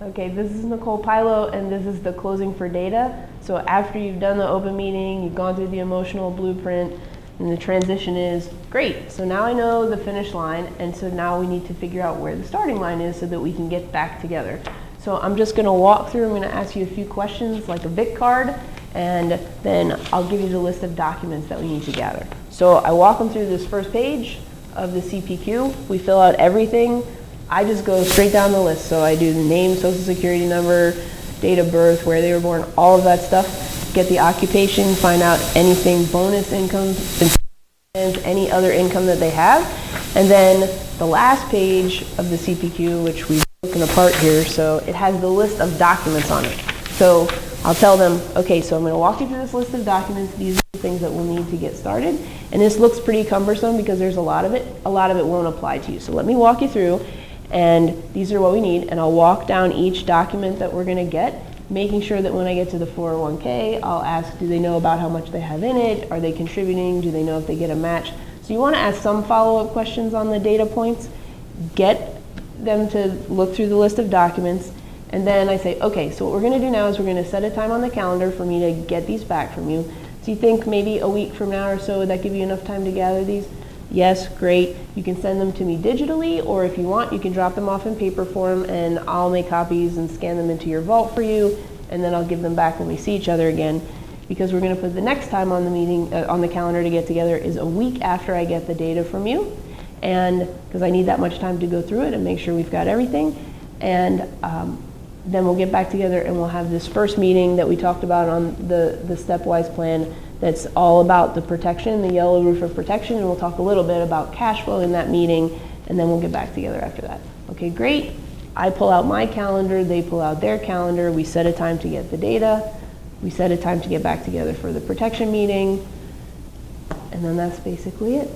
Okay, this is Nicole Pilo, and this is the closing for data. So after you've done the open meeting, you've gone through the emotional blueprint, and the transition is, great, so now I know the finish line, and so now we need to figure out where the starting line is so that we can get back together. So I'm just gonna walk through, I'm gonna ask you a few questions like a Vic card, and then I'll give you the list of documents that we need to gather. So I walk them through this first page of the CPQ, we fill out everything. I just go straight down the list. So I do the name, social security number, date of birth, where they were born, all of that stuff. Get the occupation, find out anything, bonus income, any other income that they have. And then the last page of the CPQ, which we've broken apart here, so it has the list of documents on it. So I'll tell them, okay, so I'm going to walk you through this list of documents. These are the things that we'll need to get started. And this looks pretty cumbersome because there's a lot of it. A lot of it won't apply to you. So let me walk you through. And these are what we need, and I'll walk down each document that we're going to get, making sure that when I get to the 401k, I'll ask, do they know about how much they have in it? Are they contributing? Do they know if they get a match? So you want to ask some follow-up questions on the data points, get them to look through the list of documents, and then I say, okay, so what we're going to do now is we're going to set a time on the calendar for me to get these back from you. So you think maybe a week from now or so, would that give you enough time to gather these? Yes, great. You can send them to me digitally, or if you want, you can drop them off in paper form and I'll make copies and scan them into your vault for you, and then I'll give them back when we see each other again, because we're going to put the next time on the meeting, on the calendar to get together is a week after I get the data from you, and because I need that much time to go through it and make sure we've got everything, and then we'll get back together and we'll have this first meeting that we talked about on the stepwise plan. That's all about the protection, the yellow roof of protection, and we'll talk a little bit about cash flow in that meeting, and then we'll get back together after that. Okay, great. I pull out my calendar, they pull out their calendar, we set a time to get the data, we set a time to get back together for the protection meeting, and then that's basically it.